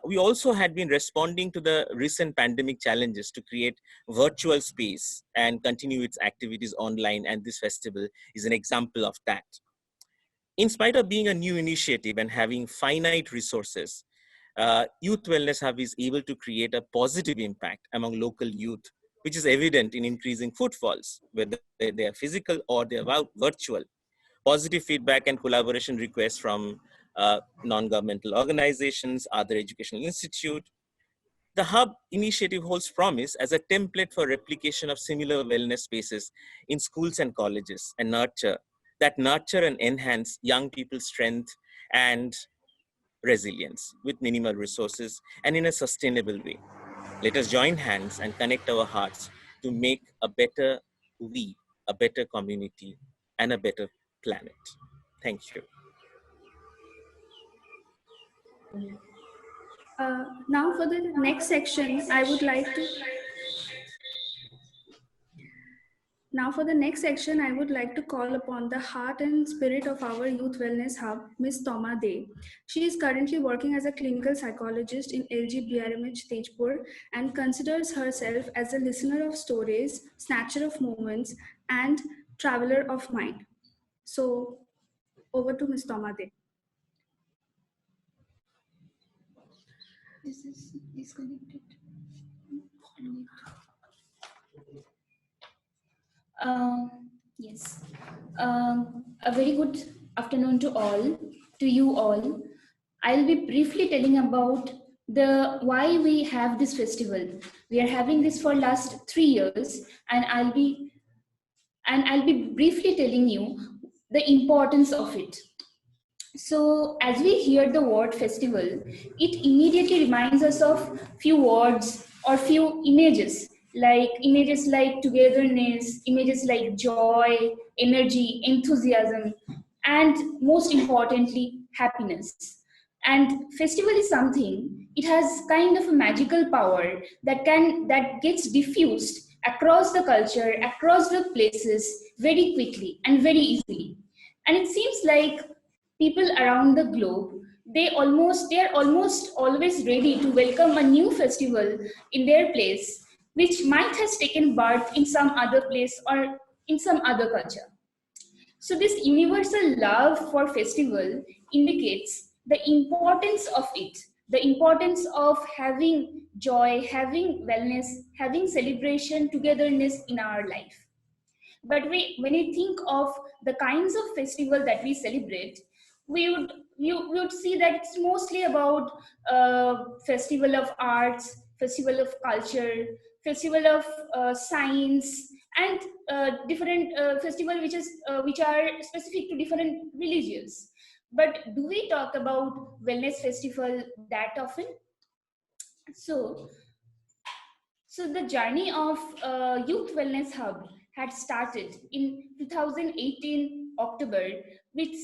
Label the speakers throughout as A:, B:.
A: we also had been responding to the recent pandemic challenges to create virtual space and continue its activities online, and this festival is an example of that. In spite of being a new initiative and having finite resources, Youth Wellness Hub is able to create a positive impact among local youth, which is evident in increasing footfalls, whether they are physical or they are virtual. Positive feedback and collaboration requests from non-governmental organizations, other educational institutes. The Hub initiative holds promise as a template for replication of similar wellness spaces in schools and colleges and nurture and enhance young people's strength and resilience with minimal resources and in a sustainable way. Let us join hands and connect our hearts to make a better we, a better community, and a better planet. Thank you.
B: Now for the next section, I would like to call upon the heart and spirit of our Youth Wellness Hub, Ms. Toma De. She is currently working as a clinical psychologist in LGBRIMH Tezpur and considers herself as a listener of stories, snatcher of moments, and traveler of mind. So, over to Ms. Toma De.
C: This is disconnected. Yes. A very good afternoon to you all. I'll be briefly telling about why we have this festival. We are having this for last 3 years, and I'll be briefly telling you the importance of it. So as we hear the word festival, it immediately reminds us of few words or few images like togetherness, images like joy, energy, enthusiasm, and most importantly, happiness. And festival is something, it has kind of a magical power that gets diffused across the culture, across the places very quickly and very easily. And it seems like people around the globe, they are almost always ready to welcome a new festival in their place, which might have taken birth in some other place or in some other culture. So this universal love for festival indicates the importance of it, the importance of having joy, having wellness, having celebration, togetherness in our life. But when we think of the kinds of festival that we celebrate, we would see that it's mostly about festival of arts, festival of culture, festival of science, and different festival which are specific to different religions. But do we talk about wellness festival that often? So the journey of Youth Wellness Hub had started in 2018 October with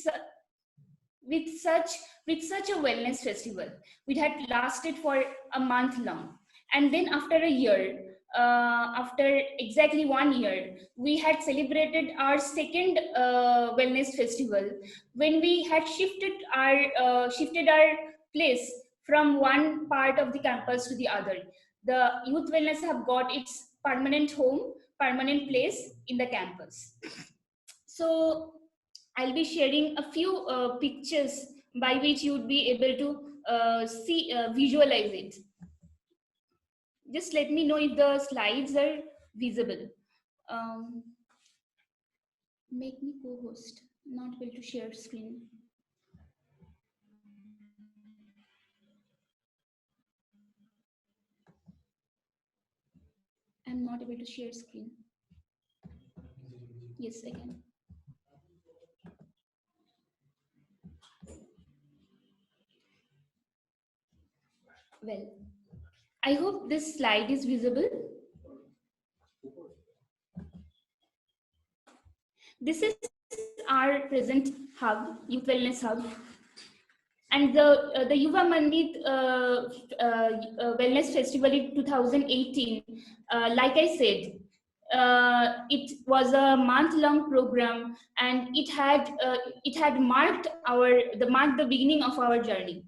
C: such a wellness festival, which had lasted for a month long. And then after a year, after exactly 1 year, we had celebrated our second wellness festival when we had shifted our place from one part of the campus to the other. The Youth Wellness Hub got its permanent home, permanent place in the campus. So I'll be sharing a few pictures by which you would be able to visualize it. Just let me know if the slides are visible. Make me co-host, not able to share screen. I'm not able to share screen. Yes, I can. Well, I hope this slide is visible. This is our present hub, Youth Wellness Hub. And the Yuva Mann Meet Wellness Festival in 2018, like I said, it was a month-long program, and it had marked the beginning of our journey.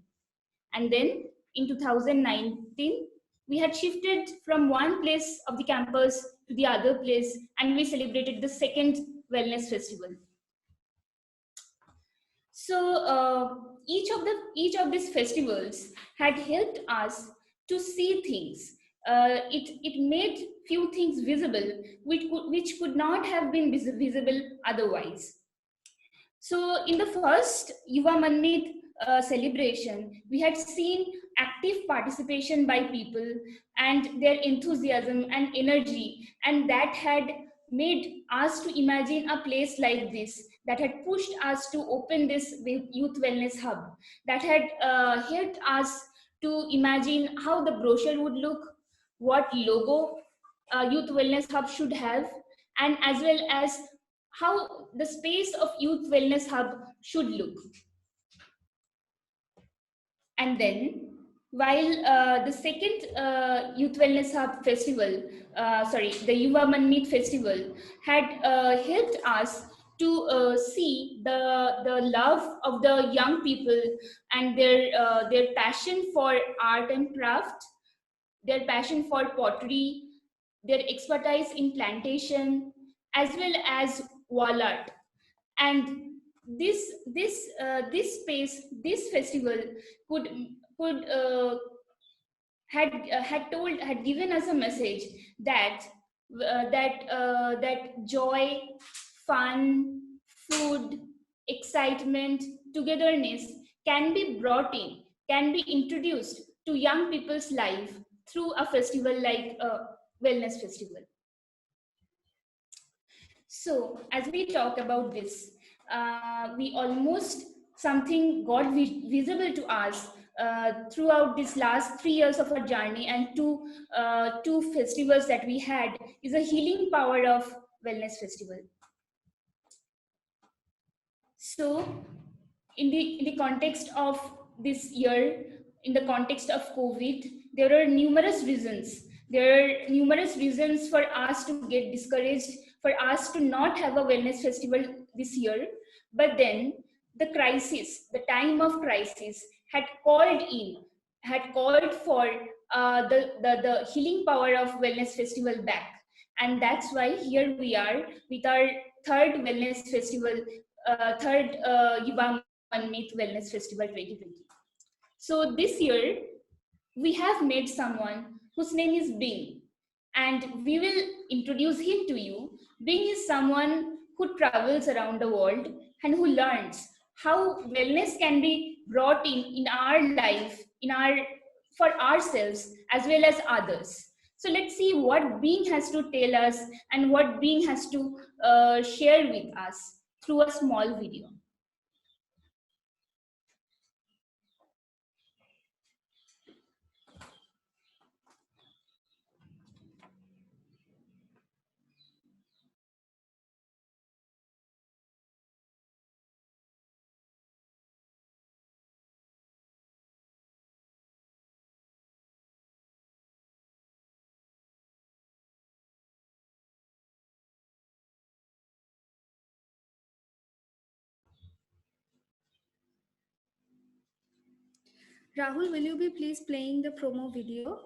C: And then in 2019, we had shifted from one place of the campus to the other place, and we celebrated the second wellness festival. So each of these festivals had helped us to see things. It made few things visible which could not have been visible otherwise. So in the first Yuva Mann Meet celebration, we had seen active participation by people and their enthusiasm and energy, and that had made us to imagine a place like this, that had pushed us to open this youth wellness hub, that had helped us to imagine how the brochure would look, what logo youth wellness hub should have, and as well as how the space of youth wellness hub should look. And then while the second youth wellness hub festival, the Yuva Mann Meet festival had helped us to see the love of the young people and their passion for art and craft, their passion for pottery, their expertise in plantation, as well as wall art. And this festival could could had given us a message that that joy, fun, food, excitement, togetherness can be brought in, can be introduced to young people's life through a festival like a wellness festival. So as we talk about this, we almost something got visible to us throughout this last 3 years of our journey, and two festivals that we had is a healing power of wellness festival. So in the context of this year, in the context of COVID, there are numerous reasons. There are numerous reasons for us to get discouraged, for us to not have a wellness festival this year. But then the crisis, the time of crisis had called for the healing power of wellness festival back. And that's why here we are with our third wellness festival, third Yuva Mann Meet Wellness Festival 2020. So this year, we have met someone whose name is Bing, and we will introduce him to you. Bing is someone who travels around the world and who learns how wellness can be brought in our life, for ourselves as well as others. So let's see what Bing has to tell us and what Bing has to share with us through a small video.
B: Rahul, will you be please playing the promo video?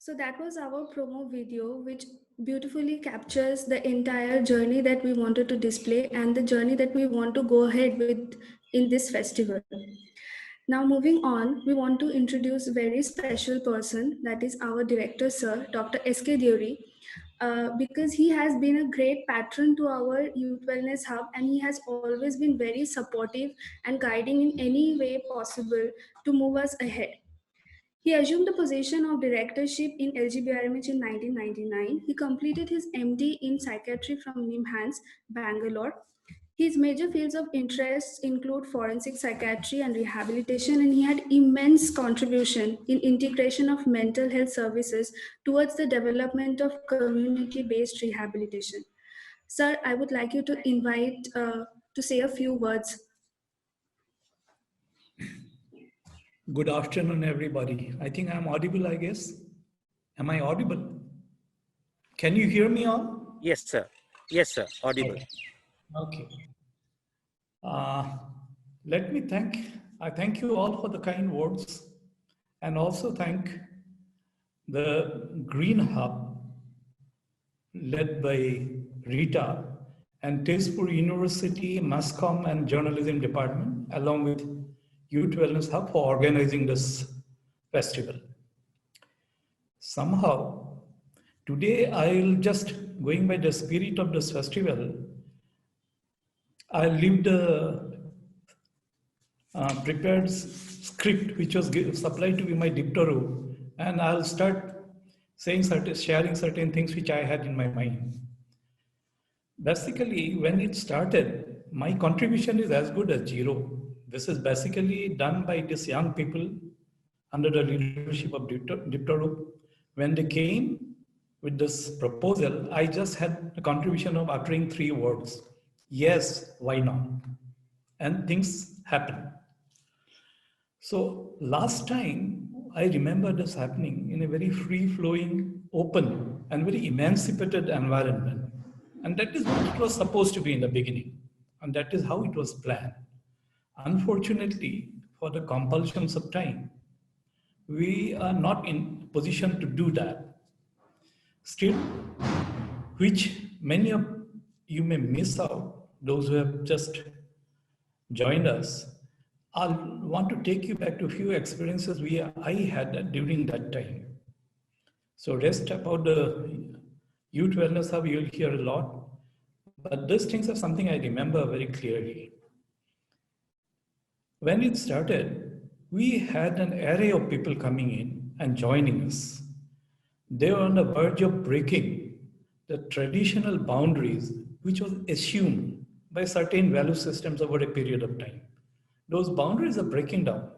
B: So that was our promo video, which beautifully captures the entire journey that we wanted to display and the journey that we want to go ahead with in this festival. Now, moving on, we want to introduce a very special person, that is our director, sir, Dr. S.K. Deori, because he has been a great patron to our Youth Wellness Hub and he has always been very supportive and guiding in any way possible to move us ahead. He assumed the position of directorship in LGBRIMH in 1999. He completed his MD in psychiatry from NIMHANS, Bangalore. His major fields of interest include forensic psychiatry and rehabilitation, and he had immense contribution in integration of mental health services towards the development of community-based rehabilitation. Sir, I would like you to invite to say a few words.
D: Good afternoon, everybody. I think I'm audible, I guess. Am I audible? Can you hear me all?
A: Yes, sir. Yes, sir. Audible.
D: Okay. Let me I thank you all for the kind words and also thank the Green Hub led by Rita and Tezpur University Mass and Journalism Department along with Youth Wellness Hub for organizing this festival. Somehow, today I'll just, going by the spirit of this festival, I lived a prepared script which was supplied to me by Dept, and I'll start sharing certain things which I had in my mind. Basically, when it started, my contribution is as good as zero. This is basically done by these young people under the leadership of Dept. When they came with this proposal, I just had a contribution of uttering 3 words. Yes, why not? And things happen. So last time, I remember this happening in a very free-flowing, open, and very emancipated environment. And that is what it was supposed to be in the beginning. And that is how it was planned. Unfortunately, for the compulsions of time, we are not in position to do that. Still, which many of you may miss out, those who have just joined us. I'll want to take you back to a few experiences I had during that time. So rest about the Youth Wellness Hub, you'll hear a lot, but these things are something I remember very clearly. When it started, we had an array of people coming in and joining us. They were on the verge of breaking the traditional boundaries which was assumed by certain value systems over a period of time. Those boundaries are breaking down.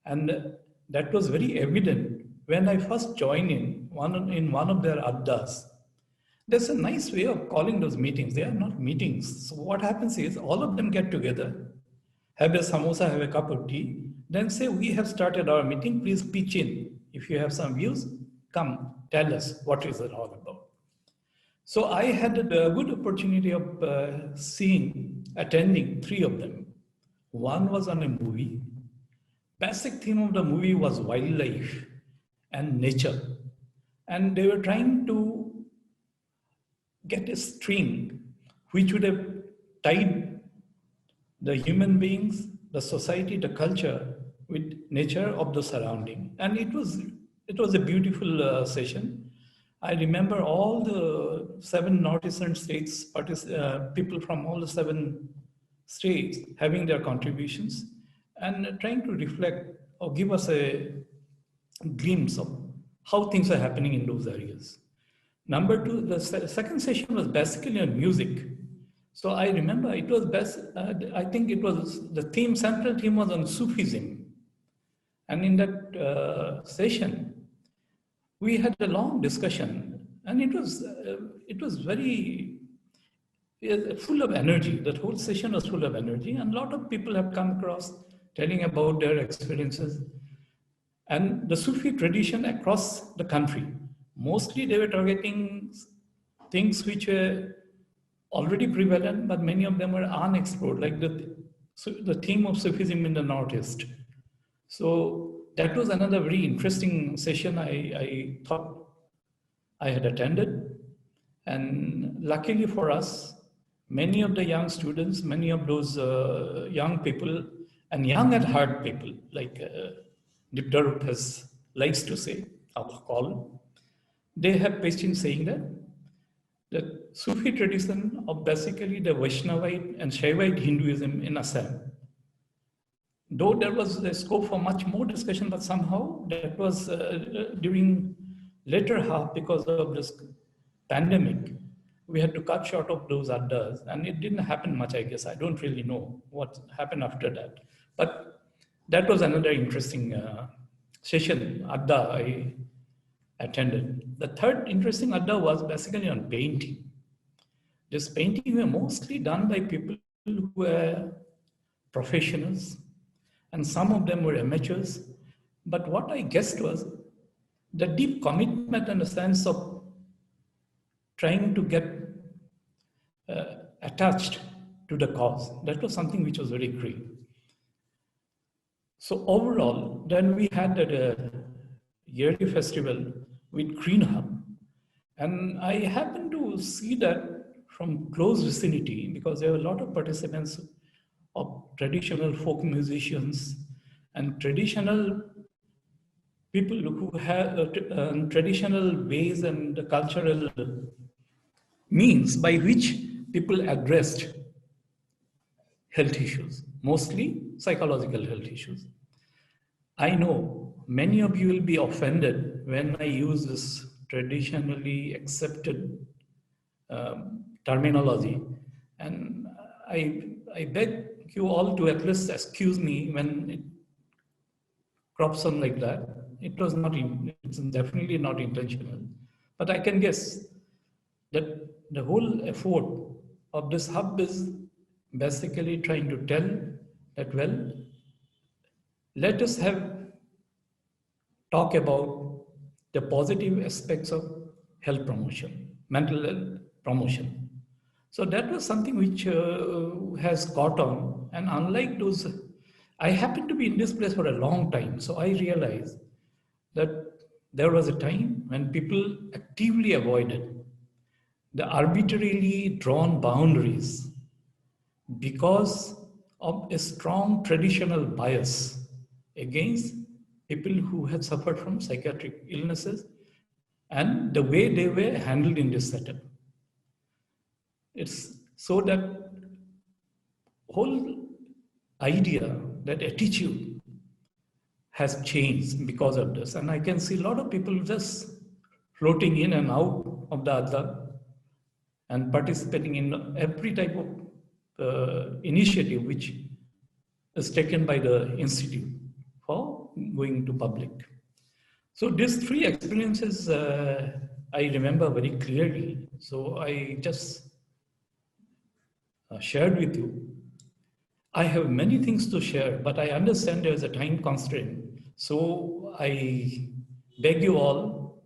D: And that was very evident when I first joined in one of their addas. There's a nice way of calling those meetings. They are not meetings. So what happens is all of them get together, have a samosa, have a cup of tea, then say, we have started our meeting, please pitch in. If you have some views, come, tell us what is it all about. So I had a good opportunity of attending 3 of them. One was on a movie. Basic theme of the movie was wildlife and nature. And they were trying to get a string which would have tied the human beings, the society, the culture with nature of the surrounding. And it was a beautiful session. I remember all the 7 northeastern states, people from all the 7 states having their contributions and trying to reflect or give us a glimpse of how things are happening in those areas. Number 2, the second session was basically on music. So I remember it was I think it was the central theme was on Sufism. And in that session, we had a long discussion and it was very full of energy. That whole session was full of energy and a lot of people have come across telling about their experiences and the Sufi tradition across the country. Mostly they were targeting things which were already prevalent, but many of them were unexplored, like the theme of Sufism in the Northeast. So that was another very interesting session I thought I had attended. And luckily for us, many of the young students, many of those young people, and young at heart people, like Dept has likes to say, I'll call, they have patience saying that the Sufi tradition of basically the Vaishnavite and Shaivite Hinduism in Assam, though there was a scope for much more discussion, but somehow that was during later half because of this pandemic, we had to cut short of those addas, and it didn't happen much, I guess. I don't really know what happened after that. But that was another interesting session, adda, I attended. The third interesting adda was basically on painting. This painting were mostly done by people who were professionals, and some of them were amateurs. But what I guessed was the deep commitment and a sense of trying to get attached to the cause. That was something which was very great. So overall, then we had that yearly festival with Green Hub, and I happened to see that from close vicinity because there were a lot of participants of traditional folk musicians and traditional people who have traditional ways and the cultural means by which people addressed health issues, mostly psychological health issues. I know many of you will be offended when I use this traditionally accepted terminology, and I beg you all to at least excuse me when it crops on like that. It was not, it's definitely not intentional, but I can guess that the whole effort of this hub is basically trying to tell that, well, let us have talk about the positive aspects of health promotion, mental health promotion. So that was something which has caught on. And unlike those, I happened to be in this place for a long time. So I realized that there was a time when people actively avoided the arbitrarily drawn boundaries because of a strong traditional bias against people who had suffered from psychiatric illnesses and the way they were handled in this setup. It's so that whole idea, that attitude has changed because of this. And I can see a lot of people just floating in and out of the adda and participating in every type of initiative which is taken by the institute for going to public. So these three experiences I remember very clearly. So I just shared with you. I have many things to share, but I understand there is a time constraint. So I beg you all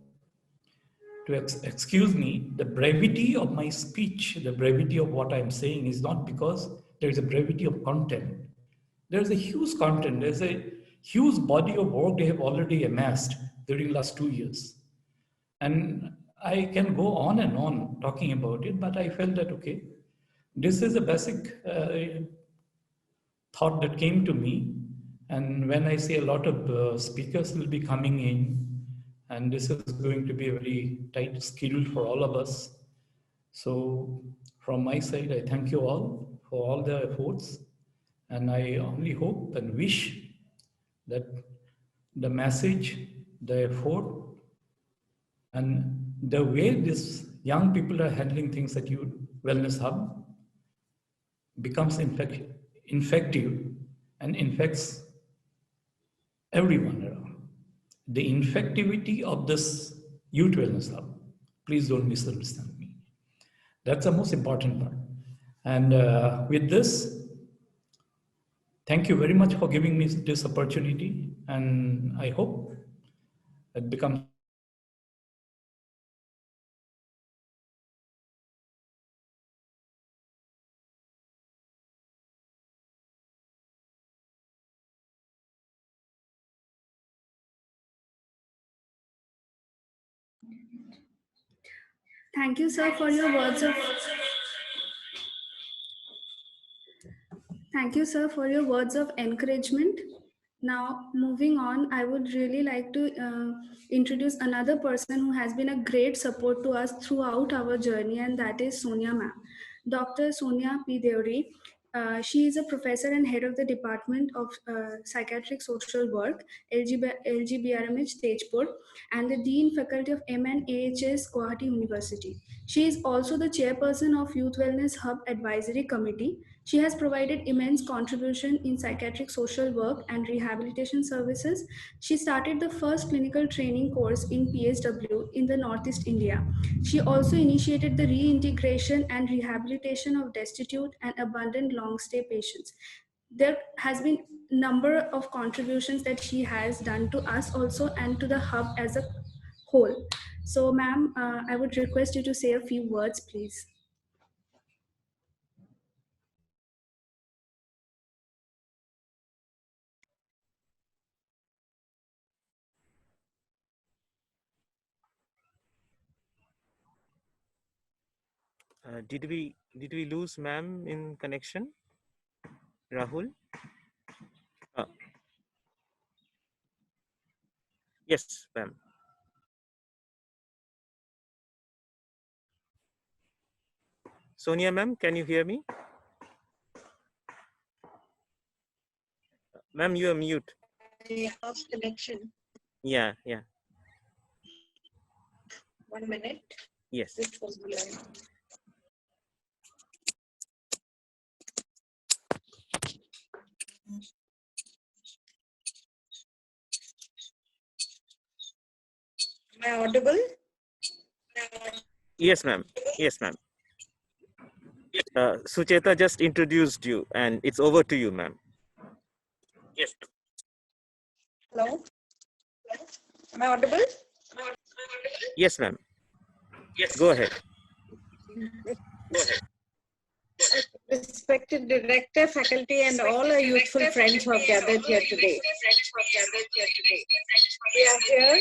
D: to excuse me. The brevity of my speech, the brevity of what I'm saying is not because there is a brevity of content. There's a huge content. There's a huge body of work they have already amassed during the last 2 years. And I can go on and on talking about it, but I felt that, okay, this is a basic thought that came to me. And when I say a lot of speakers will be coming in, and this is going to be a very tight schedule for all of us. So from my side, I thank you all for all the efforts. And I only hope and wish that the message, the effort, and the way these young people are handling things at Youth Wellness Hub becomes infective and infects everyone around. The infectivity of this Youth Wellness Hub, please don't misunderstand me. That's the most important part. And with this, thank you very much for giving me this opportunity. And I hope it becomes
B: Thank you, sir, for your words of Thank you, sir, for your words of encouragement. Now, moving on, I would really like to introduce another person who has been a great support to us throughout our journey, and that is Sonia ma'am. Dr. Sonia P. Deori. She is a professor and head of the Department of Psychiatric Social Work, LGBRIMH Tezpur, and the Dean Faculty of MNAHS Guwahati University. She is also the chairperson of Youth Wellness Hub Advisory Committee. She has provided immense contribution in psychiatric social work and rehabilitation services. She started the first clinical training course in PSW in the Northeast India. She also initiated the reintegration and rehabilitation of destitute and abandoned long stay patients. There has been number of contributions that she has done to us also and to the hub as a whole. So, ma'am, I would request you to say a few words, please.
A: Did we lose ma'am in connection? Rahul? Uh, yes, ma'am. Sonia ma'am, can you hear me? Ma'am, you are mute.
E: I lost connection.
A: Yeah, yeah.
E: 1 minute.
A: Yes.
E: This was weird. Am I audible?
A: Yes, ma'am. Yes, ma'am. Sucheta just introduced you, and it's over to you, ma'am. Yes.
E: Hello? Am I audible?
A: Yes, ma'am. Yes. Go ahead.
E: Respected director, faculty, and all our youthful friends who have gathered here today. We are here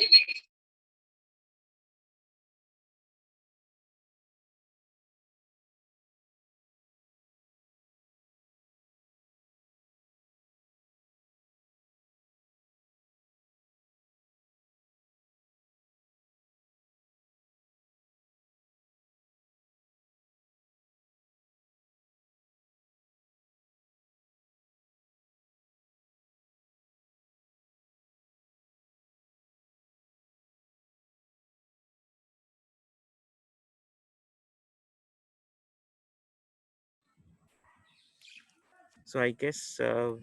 A: So I guess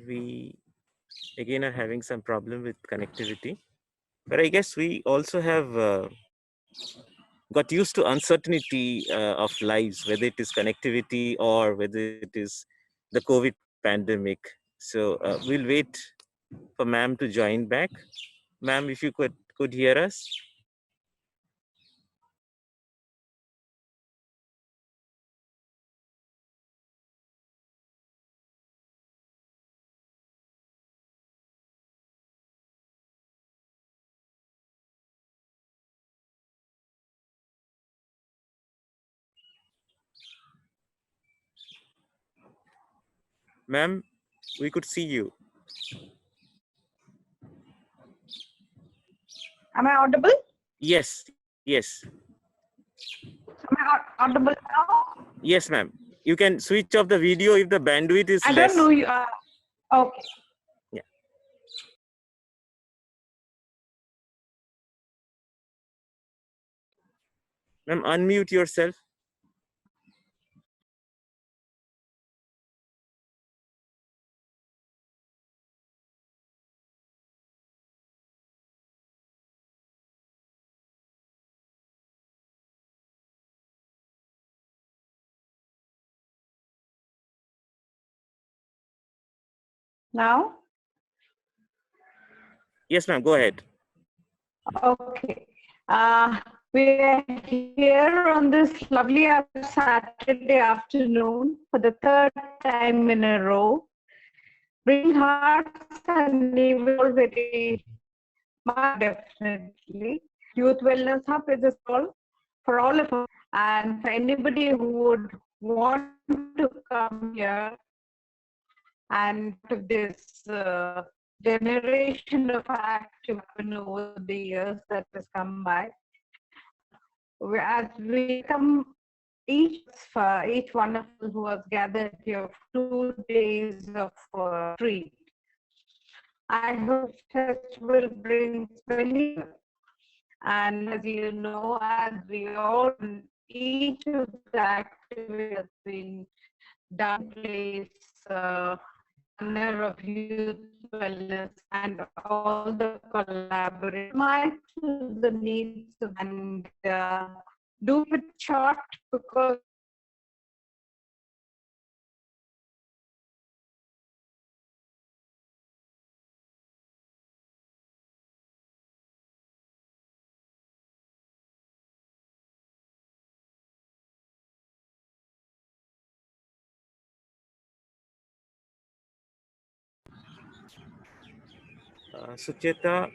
A: we again are having some problem with connectivity, but I guess we also have got used to uncertainty of lives, whether it is connectivity or whether it is the COVID pandemic. So we'll wait for ma'am to join back. Ma'am, if you could hear us. Ma'am, we could see you.
E: Am I audible?
A: Yes, yes.
E: Am I audible now?
A: Yes, ma'am. You can switch off the video if the bandwidth is
E: I
A: less.
E: don't know you. Okay.
A: Yeah. Ma'am, unmute yourself.
E: Now?
A: Yes, ma'am. Go ahead.
E: Okay. We are here on this lovely Saturday afternoon for the third time in a row. Bring hearts and all very much definitely. Youth Wellness Hub is a small for all of us, and for anybody who would want to come here and of this generation of action over the years that has come by. As we come, each one of us who has gathered here for 2 days of retreat, I hope festival brings many. And as you know, as we all, each of the activities has been done place honor of youth wellness and all the collaboration to the needs of, and do it short because
A: Sucheta,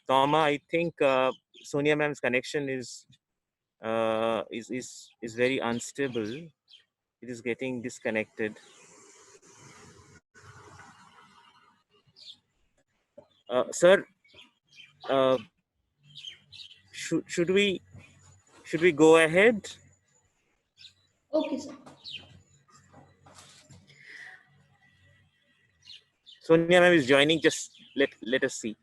A: Toma, I think Sonia ma'am's connection is very unstable. It is getting disconnected. Sir, uh, should we go ahead?
C: Okay, sir.
A: Sonia ma'am is joining. Just let us see.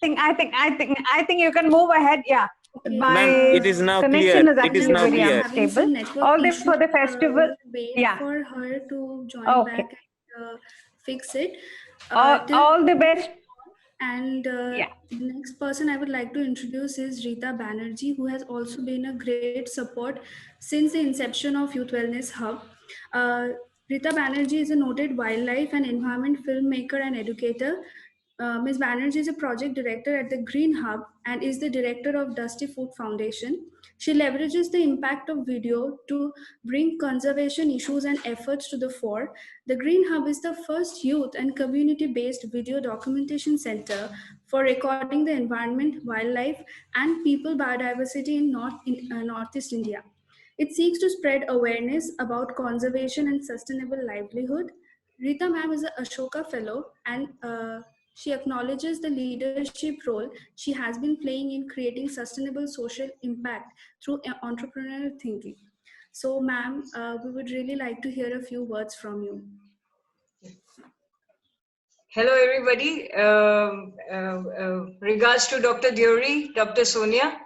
E: I think you can move ahead. Yeah.
B: Okay.
E: My
A: Ma'am, it is now
E: connection
A: clear.
E: is
A: It is
E: actually
A: now
E: very
A: clear.
B: Having
E: unstable.
B: some network
E: All this
B: issues,
E: for the festival.
B: wait
E: Yeah.
B: for her to join
E: Okay.
B: back and fix it.
E: All the best.
B: And
E: Yeah.
B: the next person I would like to introduce is Rita Banerjee, who has also been a great support since the inception of Youth Wellness Hub. Uh, Rita Banerjee is a noted wildlife and environment filmmaker and educator. Ms. Banerjee is a project director at the Green Hub and is the director of Dusty Food Foundation. She leverages the impact of video to bring conservation issues and efforts to the fore. The Green Hub is the first youth and community based video documentation center for recording the environment, wildlife, and people biodiversity in Northeast India. It seeks to spread awareness about conservation and sustainable livelihood. Rita ma'am is an Ashoka Fellow and she acknowledges the leadership role she has been playing in creating sustainable social impact through entrepreneurial thinking. So, ma'am, we would really like to hear a few words from you.
F: Hello, everybody. Regards to Dr. Deori, Dr. Sonia.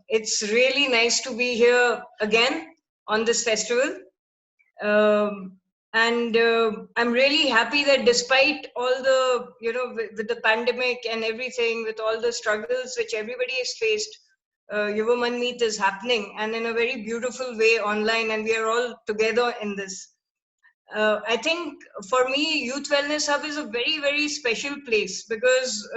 F: It's really nice to be here again on this festival. And I'm really happy that despite all the, with the pandemic and everything, with all the struggles which everybody has faced, Yuva Mann Meet is happening and in a very beautiful way online, and we are all together in this. I think for me, Youth Wellness Hub is a very, very special place because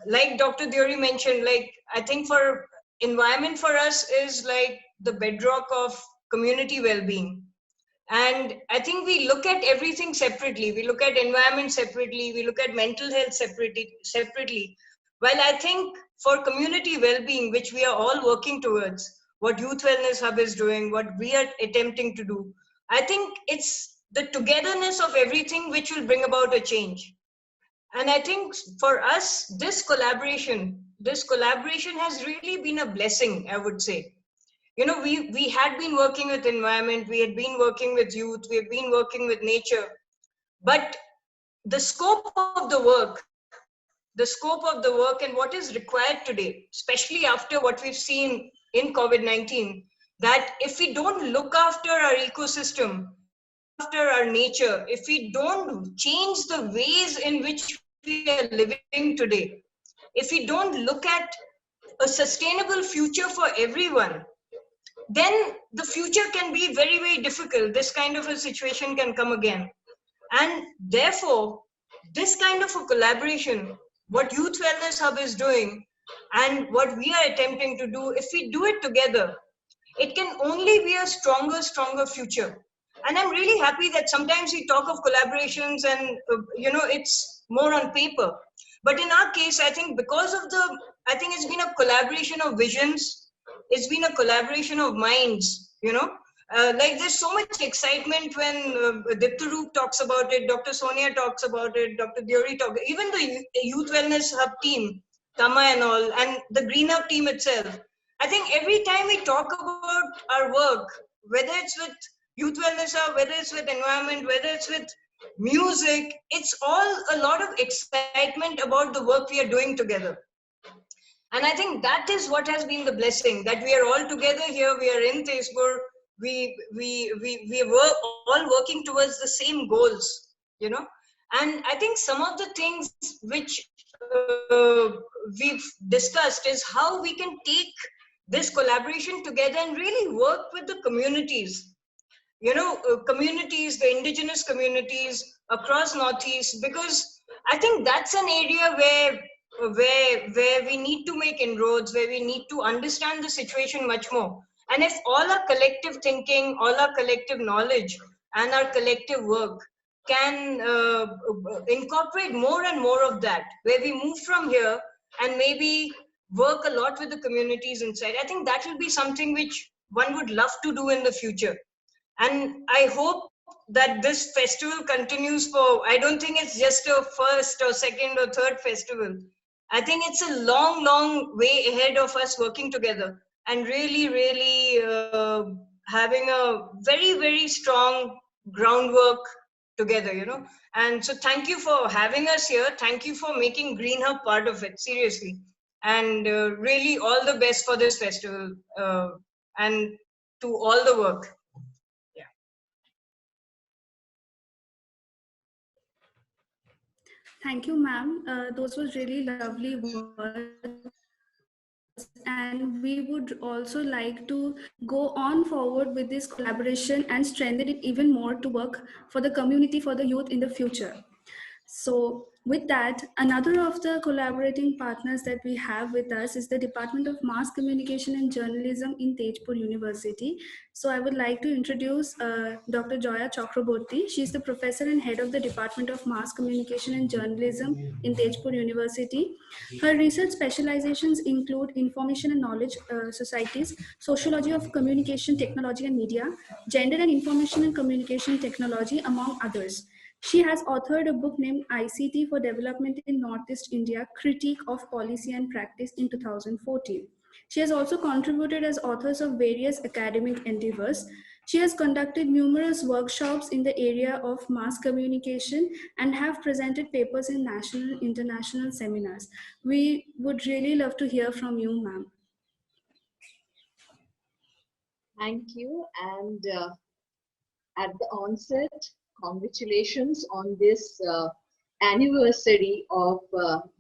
F: like Dr. Deori mentioned, like I think for environment for us is like the bedrock of community well-being. And I think we look at everything separately. We look at environment separately. We look at mental health separately. While I think for community well-being, which we are all working towards, what Youth Wellness Hub is doing, what we are attempting to do, I think it's the togetherness of everything which will bring about a change. And I think for us, this collaboration has really been a blessing, I would say. We had been working with environment, we had been working with youth, we have been working with nature, but the scope of the work and what is required today, especially after what we've seen in COVID-19, that if we don't look after our ecosystem, after our nature, if we don't change the ways in which we are living today, if we don't look at a sustainable future for everyone, then the future can be very, very difficult. This kind of a situation can come again. And therefore, this kind of a collaboration, what Youth Wellness Hub is doing and what we are attempting to do, if we do it together, it can only be a stronger future. And I'm really happy that sometimes we talk of collaborations and, it's more on paper. But in our case, I think because of I think it's been a collaboration of visions, it's been a collaboration of minds, you know. Like there's so much excitement when Dept talks about it, Dr. Sonia talks about it, Dr. Deori talks, even the Youth Wellness Hub team, Tama and all, and the Green Hub team itself. I think every time we talk about our work, whether it's with Youth Wellness Hub, whether it's with environment, whether it's with music, it's all a lot of excitement about the work we are doing together. And I think that is what has been the blessing, that we are all together here, we are in Tezpur, we were all working towards the same goals, you know. And I think some of the things which we've discussed is how we can take this collaboration together and really work with the communities, you know, communities, the indigenous communities across Northeast, because I think that's an area where we need to make inroads, where we need to understand the situation much more. And if all our collective thinking, all our collective knowledge, and our collective work can incorporate more and more of that, where we move from here and maybe work a lot with the communities inside, I think that will be something which one would love to do in the future. And I hope that this festival continues for, I don't think it's just a first or second or third festival. I think it's a long, long way ahead of us working together and really, really having a very, very strong groundwork together, you know. And so thank you for having us here. Thank you for making Green Hub part of it, seriously. And really all the best for this festival and to all the work.
B: Thank you, ma'am. Those were really lovely words, and we would also like to go on forward with this collaboration and strengthen it even more to work for the community, for the youth in the future. So with that, another of the collaborating partners that we have with us is the Department of Mass Communication and Journalism in Tezpur University. So I would like to introduce Dr. Joya Chakraborty. She is the professor and head of the Department of Mass Communication and Journalism in Tezpur University. Her research specializations include information and knowledge societies, sociology of communication technology and media, gender and information and communication technology, among others. She has authored a book named ICT for Development in Northeast India, Critique of Policy and Practice in 2014. She has also contributed as authors of various academic endeavors. She has conducted numerous workshops in the area of mass communication and have presented papers in national and international seminars. We would really love to hear from you, ma'am.
G: Thank you. And at the onset, congratulations on this anniversary of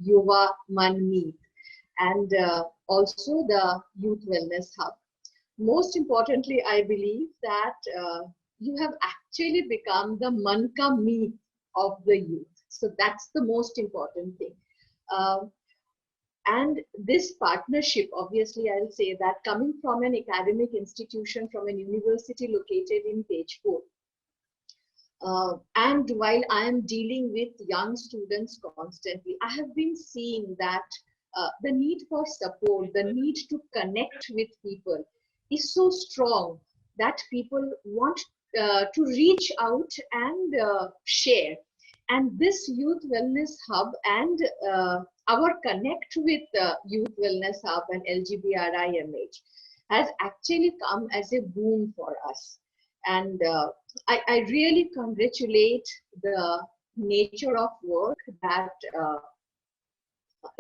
G: Yuva Mann Meet and also the Youth Wellness Hub. Most importantly, I believe that you have actually become the Manka Meet of the youth. So that's the most important thing. And this partnership, obviously, I'll say that coming from an academic institution, from an university located in Tezpur, and while I am dealing with young students constantly, I have been seeing that the need for support, the need to connect with people is so strong that people want to reach out and share. And this Youth Wellness Hub and our connect with Youth Wellness Hub and LGBRIMH has actually come as a boon for us. And I really congratulate the nature of work that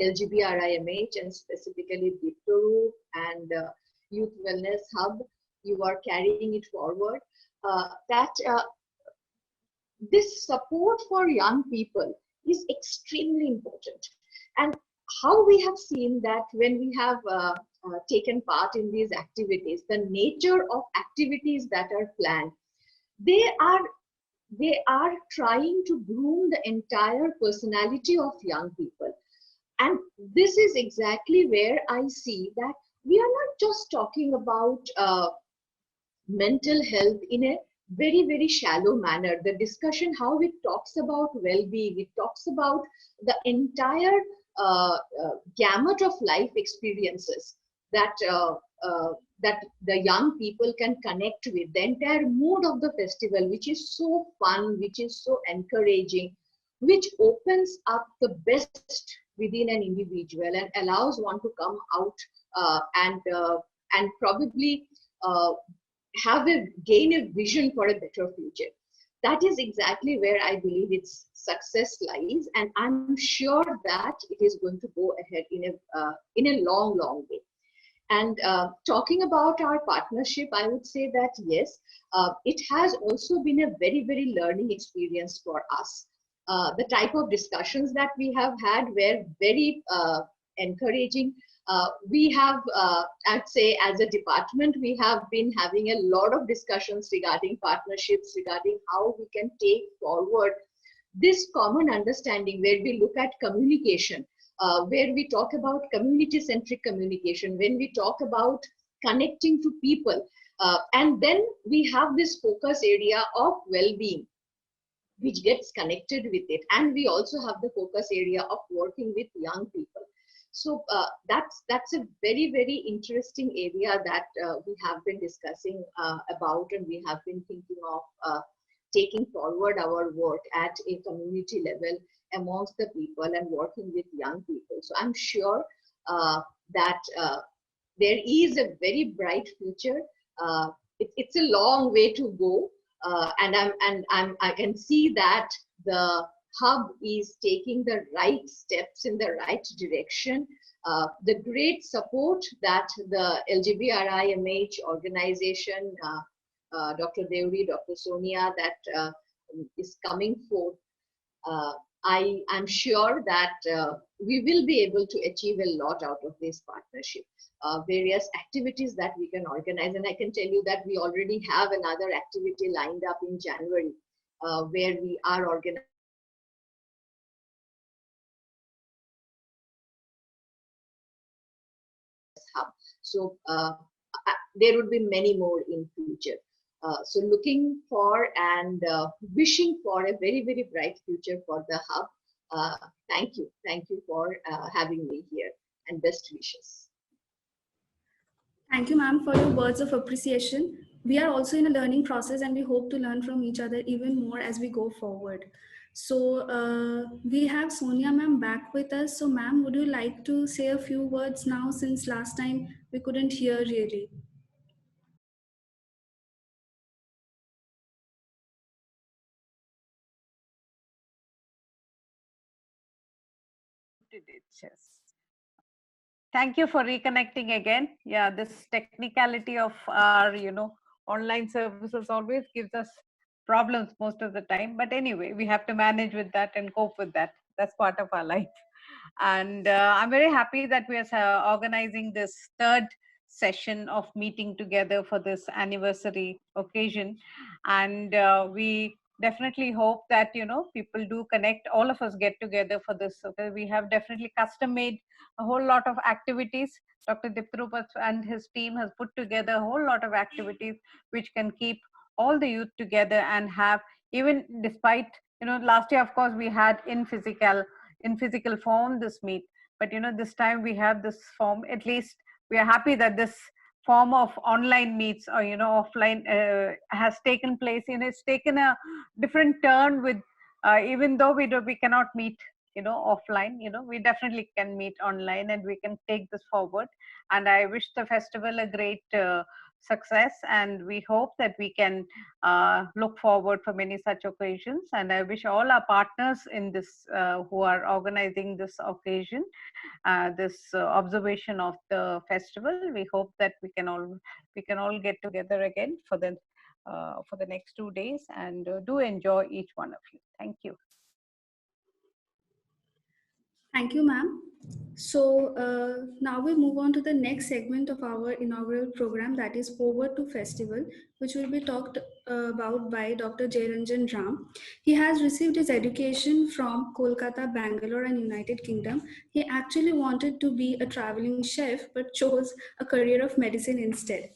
G: LGBRIMH and specifically Dept and Youth Wellness Hub, you are carrying it forward. This support for young people is extremely important. And how we have seen that when we have taken part in these activities, the nature of activities that are planned, they are trying to groom the entire personality of young people. And this is exactly where I see that we are not just talking about mental health in a very, very shallow manner. The discussion, how it talks about well-being, it talks about the entire gamut of life experiences that that the young people can connect with. The entire mood of the festival, which is so fun, which is so encouraging, which opens up the best within an individual and allows one to come out and probably uh, have a gain a vision for a better future. That is exactly where I believe its success lies, and I'm sure that it is going to go ahead in a long way. And talking about our partnership, I would say that yes, it has also been a very learning experience for us. The type of discussions that we have had were very encouraging. We have, I'd say, as a department, we have been having a lot of discussions regarding partnerships, regarding how we can take forward this common understanding where we look at communication, where we talk about community-centric communication, when we talk about connecting to people. And then we have this focus area of well-being, which gets connected with it. And we also have the focus area of working with young people. So that's a very interesting area that we have been discussing about, and we have been thinking of taking forward our work at a community level amongst the people and working with young people. So I'm sure that there is a very bright future. It's a long way to go, and I can see that the hub is taking the right steps in the right direction. The great support that the LGBRIMH organization, Dr. Deori, Dr. Sonia, that is coming forth, I'm sure that we will be able to achieve a lot out of this partnership. Various activities that we can organize, and I can tell you that we already have another activity lined up in January, where we are organizing hub. So there would be many more in future. So looking for and wishing for a very bright future for the hub. Thank you for having me here, and best wishes.
B: Thank you, ma'am, for your words of appreciation. We are also in a learning process and we hope to learn from each other even more as we go forward. So we have Sonia ma'am back with us. So ma'am, would you like to say a few words now, since last time we couldn't hear really?
E: Thank you for reconnecting again. Yeah, this technicality of our, online services always gives us problems most of the time. But anyway, we have to manage with that and cope with that. That's part of our life. And I'm very happy that we are organizing this third session of meeting together for this anniversary occasion. And we definitely hope that, people do connect, all of us get together for this. Okay? We have definitely custom made a whole lot of activities. Dr. Dept and his team has put together a whole lot of activities which can keep all the youth together and have, even despite, last year, of course, we had in physical form this meet, but this time we have this form. At least we are happy that this form of online meets, or offline, has taken place. It's taken a different turn with, even though we cannot meet offline, we definitely can meet online, and we can take this forward. And I wish the festival a great success, and we hope that we can look forward for many such occasions. And I wish all our partners in this, who are organizing this occasion, this observation of the festival, we hope that we can all get together again for the next 2 days, and do enjoy each one of you. Thank you.
B: Thank you, ma'am. So now we move on to the next segment of our inaugural program, that is Forward to Festival, which will be talked about by Dr. Jairanjan Ram. He has received his education from Kolkata, Bangalore, and United Kingdom. He actually wanted to be a traveling chef, but chose a career of medicine instead.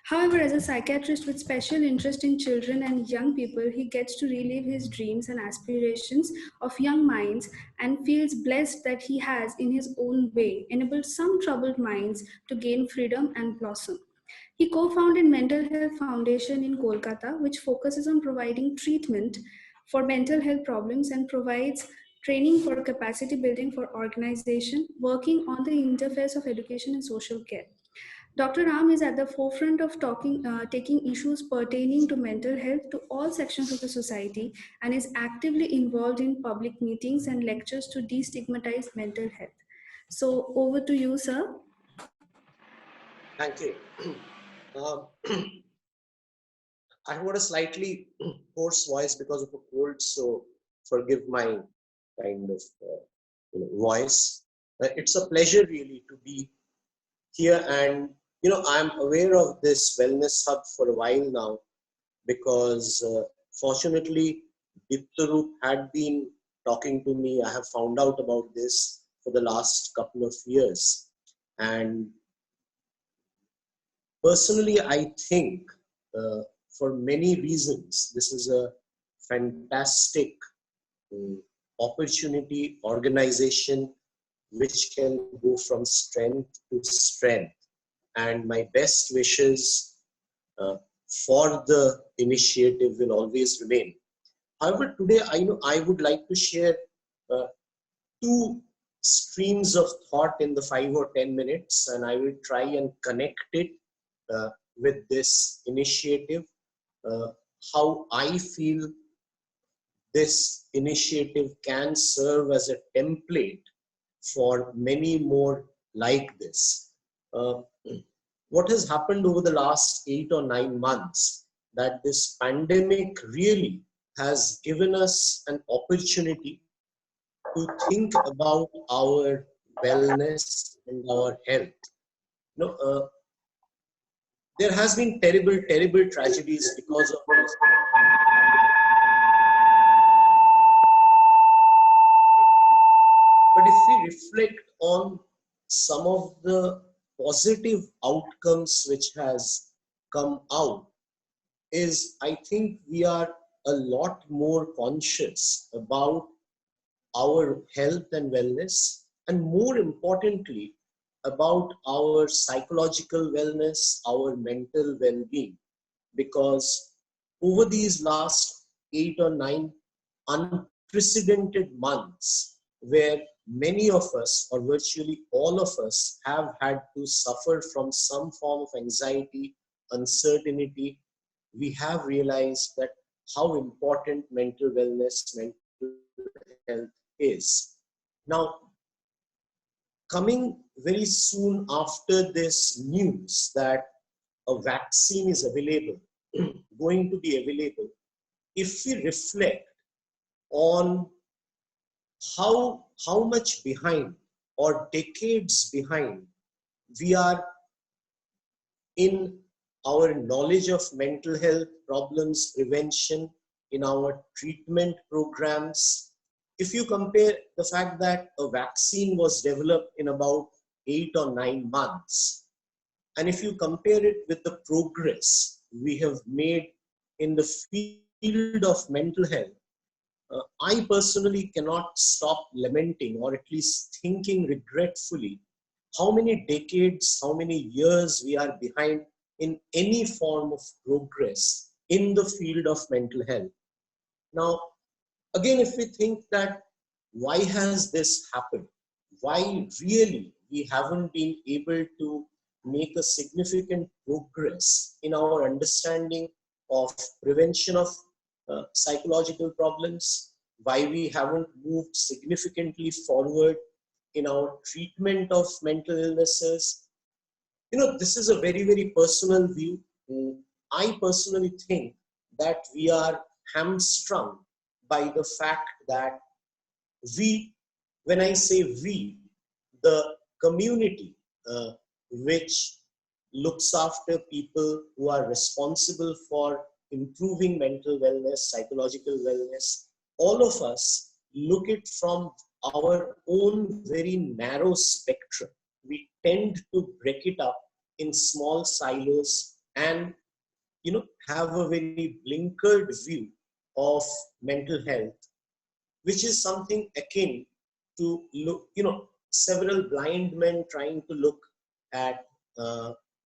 B: However, as a psychiatrist with special interest in children and young people, he gets to relive his dreams and aspirations of young minds and feels blessed that he has, in his own way, enabled some troubled minds to gain freedom and blossom. He co-founded Mental Health Foundation in Kolkata, which focuses on providing treatment for mental health problems and provides training for capacity building for organization working on the interface of education and social care. Dr. Ram is at the forefront of taking issues pertaining to mental health to all sections of the society and is actively involved in public meetings and lectures to destigmatize mental health. So, over to you, sir.
H: Thank you. Um, I have got a slightly hoarse voice because of a cold, so forgive my kind of voice. It's a pleasure really to be here, and I'm aware of this wellness hub for a while now because fortunately Dept had been talking to me. I have found out about this for the last couple of years, and personally, I think for many reasons, this is a fantastic opportunity, organization, which can go from strength to strength. And my best wishes for the initiative will always remain. However, today I would like to share uh, two streams of thought in the 5 or 10 minutes, and I will try and connect it with this initiative, uh, how I feel this initiative can serve as a template for many more like this. Uh, what has happened over the last 8 or 9 months, that this pandemic really has given us an opportunity to think about our wellness and our health. There has been terrible tragedies because of this. But if we reflect on some of the positive outcomes which has come out, is I think we are a lot more conscious about our health and wellness, and more importantly, about our psychological wellness, our mental well-being. Because over these last 8 or 9 unprecedented months, where many of us, or virtually all of us, have had to suffer from some form of anxiety, uncertainty, we have realized that how important mental wellness, mental health is. Now, coming very soon after this news that a vaccine is available, going to be available, if we reflect on how much behind or decades behind we are in our knowledge of mental health problems, prevention, in our treatment programs. If you compare the fact that a vaccine was developed in about 8 or 9 months, and if you compare it with the progress we have made in the field of mental health, I personally cannot stop lamenting, or at least thinking regretfully, how many decades, how many years we are behind in any form of progress in the field of mental health. Now, again, if we think that why has this happened? Why really we haven't been able to make a significant progress in our understanding of prevention of psychological problems, why we haven't moved significantly forward in our treatment of mental illnesses. This is a very personal view. I personally think that we are hamstrung by the fact that we, when I say we, the community which looks after people who are responsible for improving mental wellness, psychological wellness, all of us look it from our own very narrow spectrum. We tend to break it up in small silos and have a very blinkered view of mental health, which is something akin to look, several blind men trying to look at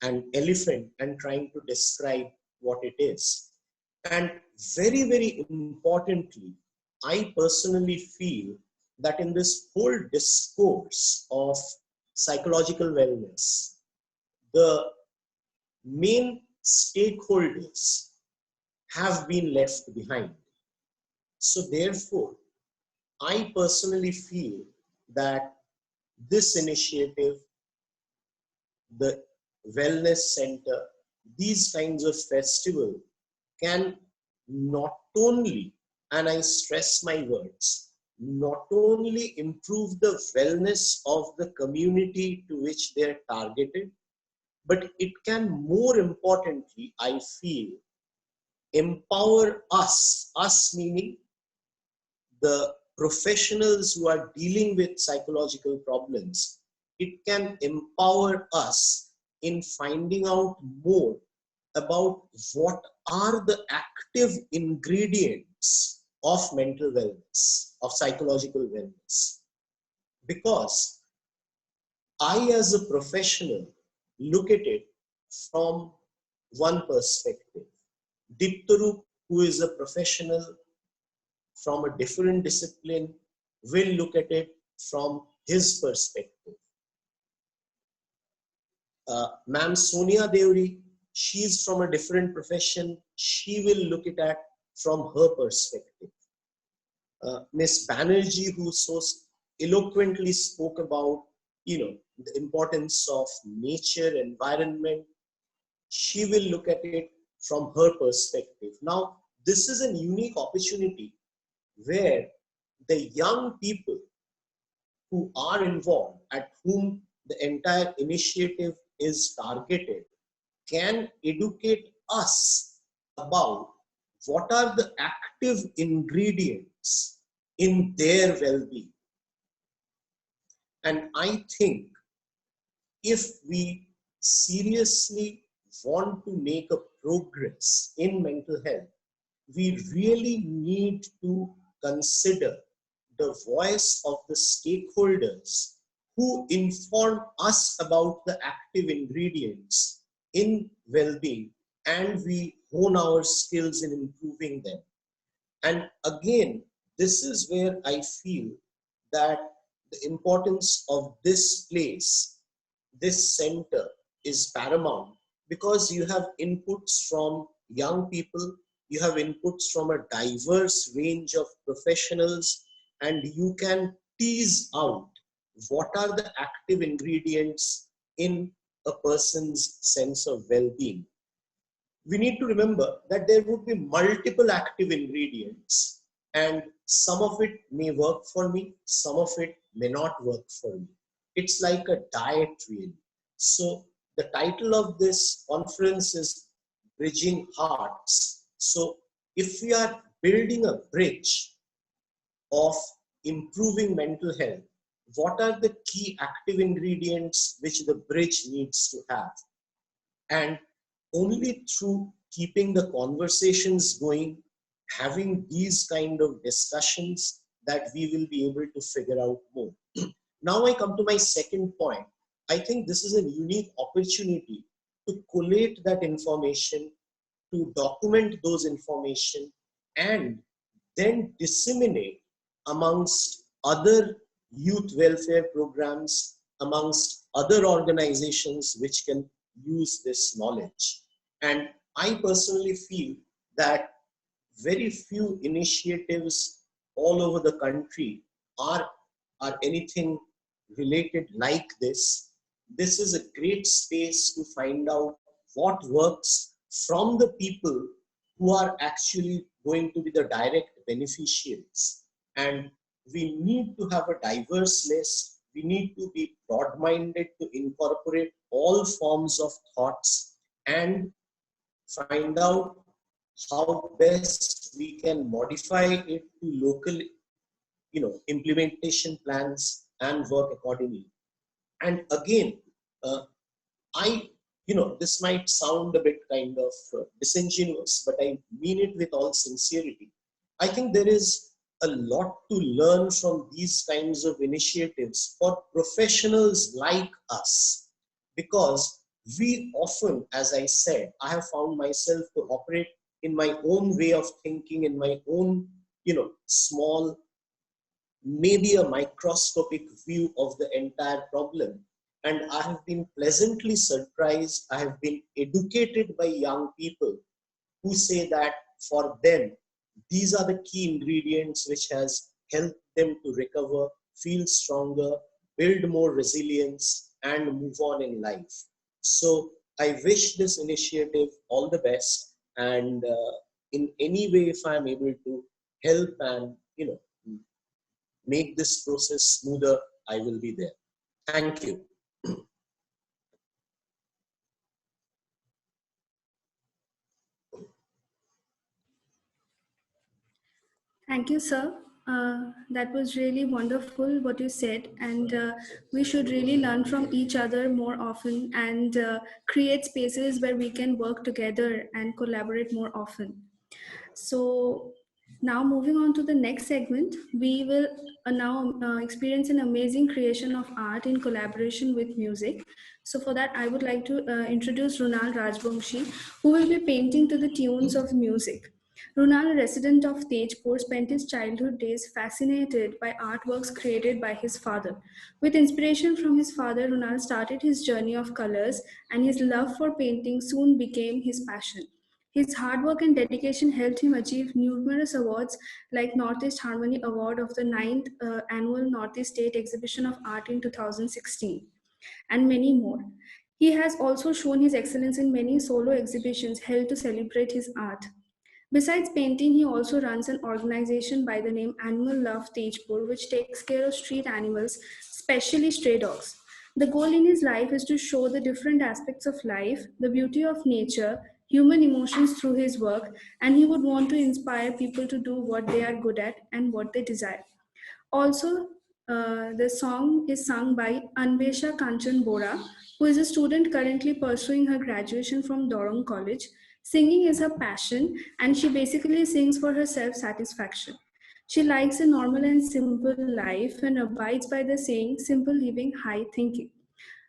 H: an elephant and trying to describe what it is. And very, very importantly, I personally feel that in this whole discourse of psychological wellness, the main stakeholders have been left behind. So therefore, I personally feel that this initiative, the wellness center, these kinds of festival can not only, and I stress my words, not only improve the wellness of the community to which they're targeted, but it can more importantly, I feel, empower us meaning the professionals who are dealing with psychological problems. It can empower us in finding out more about what are the active ingredients of mental wellness, of psychological wellness. Because I, as a professional, look at it from one perspective. Dept, who is a professional from a different discipline, will look at it from his perspective. Ma'am Sonia Deori, she's from a different profession. She will look at it from her perspective. Miss Banerjee, who so eloquently spoke about, the importance of nature, environment, she will look at it from her perspective. Now, this is a unique opportunity where the young people who are involved, at whom the entire initiative is targeted, can educate us about what are the active ingredients in their well-being. And I think if we seriously want to make a progress in mental health, we really need to consider the voice of the stakeholders who inform us about the active ingredients in well-being, and we hone our skills in improving them. And again, this is where I feel that the importance of this place, this center, is paramount, because you have inputs from young people, you have inputs from a diverse range of professionals, and you can tease out what are the active ingredients in a person's sense of well-being. We need to remember that there would be multiple active ingredients, and some of it may work for me, some of it may not work for me. It's like a diet, really. So the title of this conference is Bridging Hearts. So if we are building a bridge of improving mental health, what are the key active ingredients which the bridge needs to have? And only through keeping the conversations going, having these kind of discussions, that we will be able to figure out more. Now I come to my second point. I think this is a unique opportunity to collate that information, to document those information, and then disseminate amongst other youth welfare programs, amongst other organizations which can use this knowledge. And I personally feel that very few initiatives all over the country are anything related like this. This is a great space to find out what works from the people who are actually going to be the direct beneficiaries. And we need to have a diverse list. We need to be broad-minded to incorporate all forms of thoughts and find out how best we can modify it to local, implementation plans and work accordingly. And again, I this might sound a bit kind of disingenuous, but I mean it with all sincerity. I think there is a lot to learn from these kinds of initiatives for professionals like us, because we often, as I said, I have found myself to operate in my own way of thinking, in my own, small, maybe a microscopic view of the entire problem. And I have been pleasantly surprised. I have been educated by young people who say that for them, these are the key ingredients which has helped them to recover, feel stronger, build more resilience, and move on in life. So I wish this initiative all the best. And in any way, if I'm able to help and, make this process smoother, I will be there. Thank you.
B: Thank you, sir. That was really wonderful what you said, and we should really learn from each other more often and create spaces where we can work together and collaborate more often. So now moving on to the next segment, we will now experience an amazing creation of art in collaboration with music. So for that, I would like to introduce Runal Rajbongshi, who will be painting to the tunes of music. Runal, a resident of Tezpur, spent his childhood days fascinated by artworks created by his father. With inspiration from his father, Runal started his journey of colors, and his love for painting soon became his passion. His hard work and dedication helped him achieve numerous awards like Northeast Harmony Award of the 9th Annual Northeast State Exhibition of Art in 2016, and many more. He has also shown his excellence in many solo exhibitions held to celebrate his art. Besides painting, he also runs an organization by the name Animal Love Tezpur, which takes care of street animals, especially stray dogs. The goal in his life is to show the different aspects of life, the beauty of nature, human emotions through his work, and he would want to inspire people to do what they are good at and what they desire. Also, the song is sung by Anvesha Kanchan Bora, who is a student currently pursuing her graduation from Dorong College. Singing is her passion, and she basically sings for her self satisfaction. She likes a normal and simple life and abides by the saying, simple living, high thinking.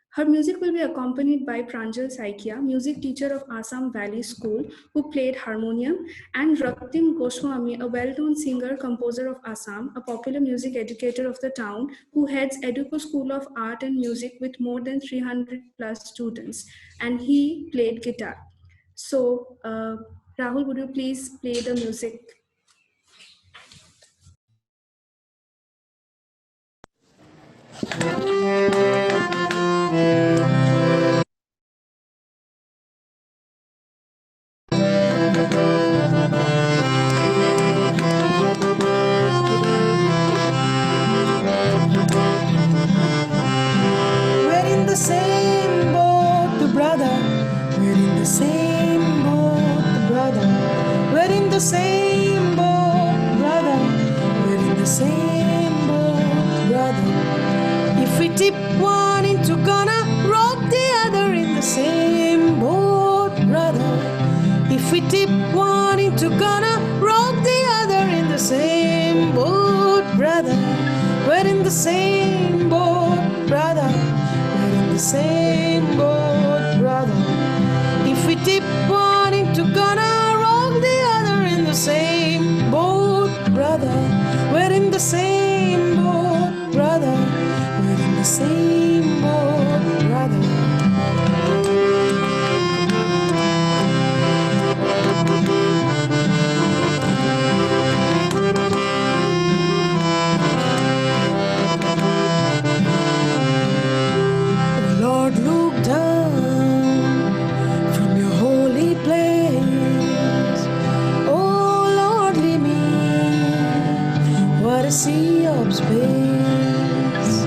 B: Her music will be accompanied by Pranjal Saikia, music teacher of Assam Valley School, who played harmonium, and Raktim Goswami, a well-known singer-composer of Assam, a popular music educator of the town, who heads Educo School of Art and Music with more than 300 plus students, and he played guitar. So, Rahul, would you please play the music?
I: We're in the same boat, brother. We're in the same boat, brother. We're in the same boat, brother. We're in the same boat, brother. If we tip one into gonna rock the other in the same boat, brother. If we tip one into gonna rock the other in the same boat, brother. We're in the same boat, brother. We're in the same boat, brother. If we tip one into gonna rock the other in the same boat, brother. We're in the same boat, brother. We're in the same boat, brother. Lord, look down from your holy place. Oh, Lordly me, what a sea of space.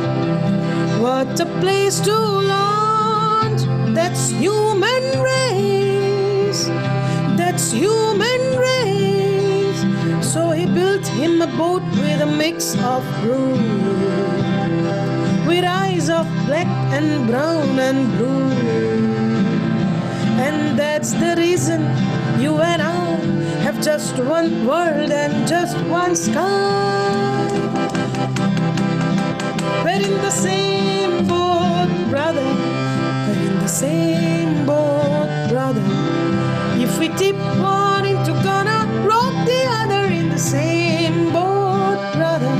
I: What a place to launch. That's human race. That's human race. So he built him a boat with a mix of brew, with eyes of black and brown and blue. And that's the reason you and I have just one world and just one sky. We're in the same boat, brother. We're in the same boat, brother. If we tip one into gonna rock the other in the same boat, brother.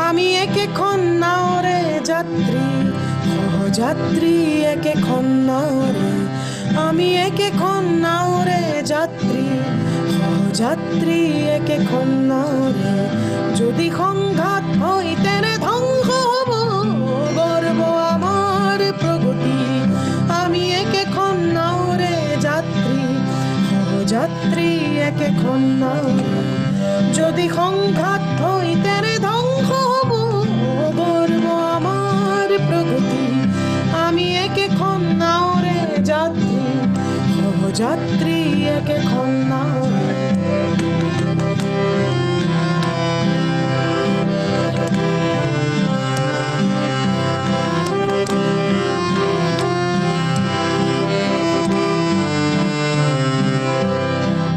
I: আমি একেখন নাওরে যাত্রী যাত্রী একেখন নাওরে আমি একেখন নাওরে যাত্রী যাত্রী একেখন নাওরে যদি সংঘাত হয় তেনে ধ্বংস হব গর্ব আমার প্রগতি আমি একেখন নাওরে যাত্রী যাত্রী একেখন নাওরে যদি সংঘাত হয় তেনে ধ্বংস হব গর্ব আমার প্রগতি আমি একেখন নাওরে যাত্রী যাত্রী একেখন নাওরে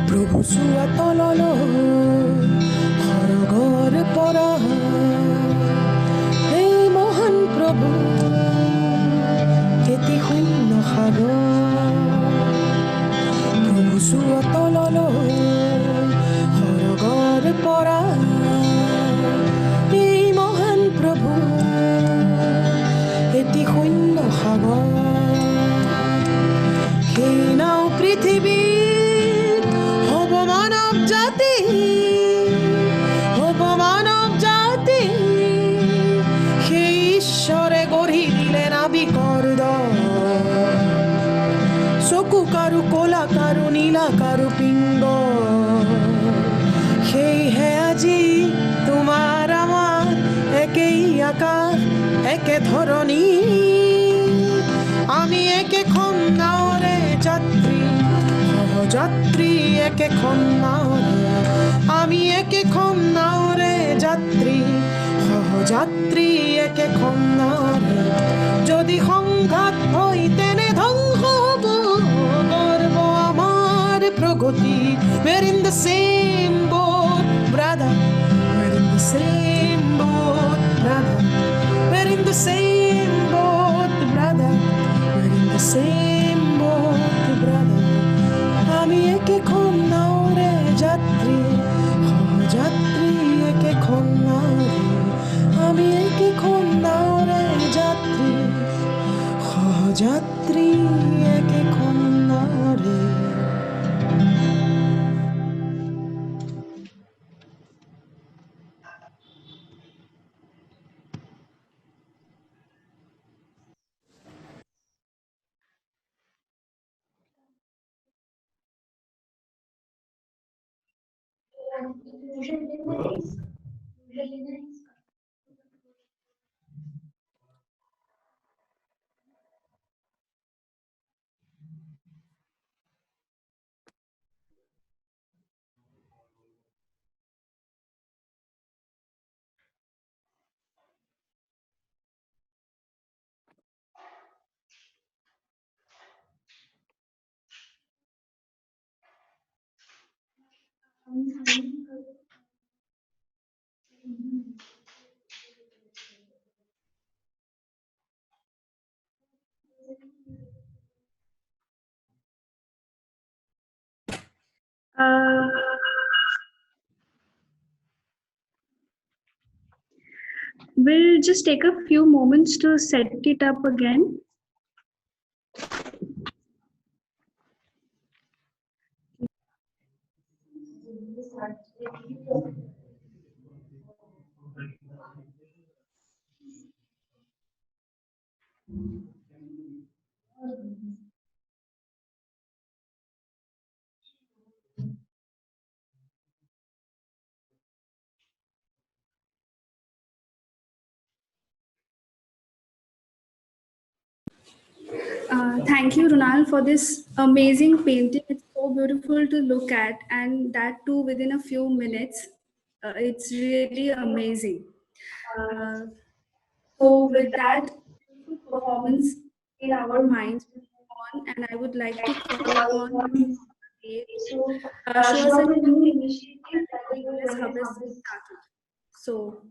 I: প্রভু চুৱা তললৈ সৰগৰ পৰা এই মহান প্ৰভু এটি শূন্য সাগৰ প্ৰভু চুৱা তললৈ সৰগৰ পৰা এই মহান প্ৰভু এটি শূন্য সাগৰ সেই নাও পৃথিৱীৰ হ'ব মানৱ জাতি হ'ব মানৱ জাতি সেই ঈশ্বৰে গঢ়ি দিলে নাবিকৰ দল চকু কাৰো ক'লা কাৰো নীলা কাৰো পিংগ সেয়েহে আজি তোমাৰ আমাৰ একেই আকাশ একে ধৰণী আমি একেখন নাওৰে যাত্ৰী যাত্ৰী একেখন নাওৰে আমি একেখন নাওৰে যাত্ৰী যাত্ৰী একেখন নাওৰে যদি সংঘাত হয় তেনে ধ্বংস হ'ব গৰ্ব আমাৰ প্ৰগতি we're in the same boat brother we're in the same boat brother we're in the same boat brother we're in the same boat brother আমি একেখন নাওৰে যাত্ৰী যাত্ৰী একেখন নাওৰে আমি একেখন নাওৰে যাত্ৰী যাত্ৰী একেখন নাওৰে
B: We'll just take a few moments to set it up again. Thank you, Runal, for this amazing painting. It's so beautiful to look at, and that too within a few minutes. It's really amazing. Uh, so, with that beautiful performance in our minds, we move on, and I would like to call upon Dev to show us a new initiative that the Wellness Hub has started. So,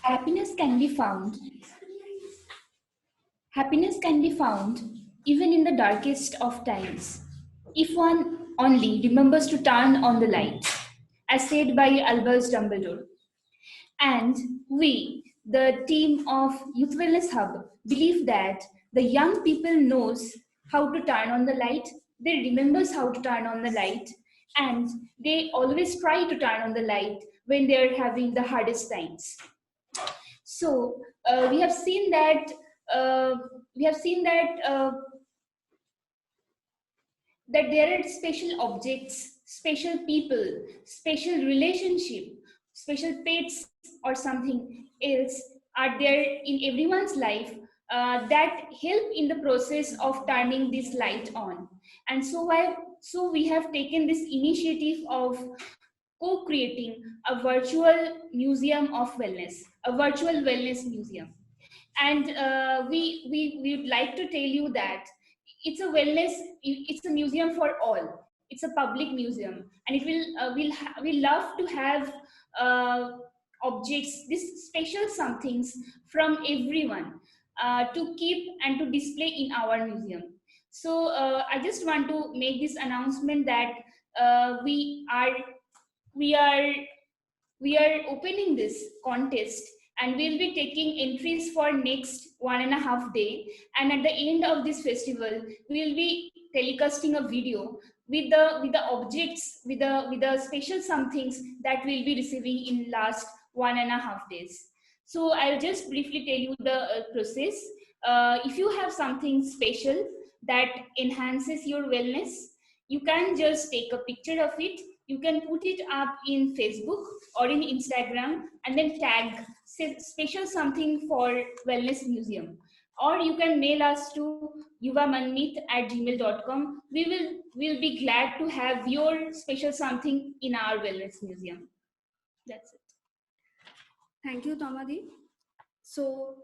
C: Happiness can be found. Happiness can be found even in the darkest of times, if one only remembers to turn on the light, as said by Albus Dumbledore. And we, the team of Youth Wellness Hub, believe that the young people knows how to turn on the light, they remembers how to turn on the light, and they always try to turn on the light when they are having the hardest times. So we have seen that uh, we have seen that there are special objects, special people, special relationship, special pets, or something else are there in everyone's life that help in the process of turning this light on. And so we have taken this initiative of co-creating a virtual museum of wellness, a virtual wellness museum. And we would like to tell you that it's a wellness, it's a museum for all, it's a public museum, and it will we'll love to have uh, objects, this special somethings from everyone to keep and to display in our museum. So I just want to make this announcement that we are we are we are opening this contest, and we'll be taking entries for next 1.5 day, and at the end of this festival we'll be telecasting a video with the objects, with the special somethings that we'll be receiving in last 1.5 days. So I'll just briefly tell you the process. If you have something special that enhances your wellness, you can just take a picture of it, you can put it up in Facebook or in Instagram, and then tag special something for Wellness Museum. Or you can mail us to yuvamanmeet@gmail.com. We'll be glad to have your special something in our Wellness Museum. That's it.
B: thank you, Tomadi. So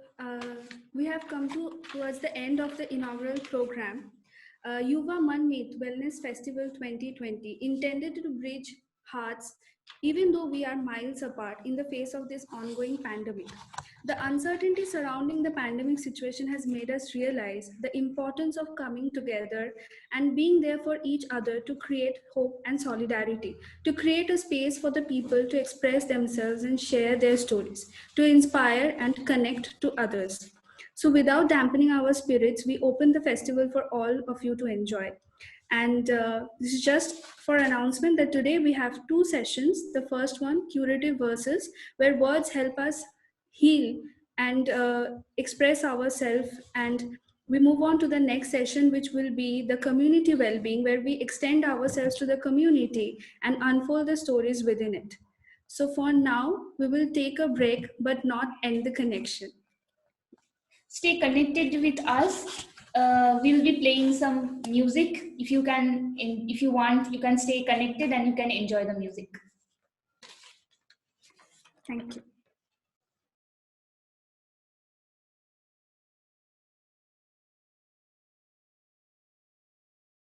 B: we have come towards the end of the inaugural program. Yuva Mann Meet Wellness Festival 2020, intended to bridge hearts even though we are miles apart in the face of this ongoing pandemic. The uncertainty surrounding the pandemic situation has made us realize the importance of coming together and being there for each other to create hope and solidarity, to create a space for the people to express themselves and share their stories, to inspire and connect to others. So, without dampening our spirits, we open the festival for all of you to enjoy. And this is just for announcement that today we have two sessions. The first one, curative verses, where words help us heal and express ourselves. And we move on to the next session, which will be the community well-being, where we extend ourselves to the community and unfold the stories within it. So for now, we will take a break, but not end the connection.
C: Stay connected with us. We'll be playing some music. If you can, if you want, you can stay connected and you can enjoy the music.
B: Thank you.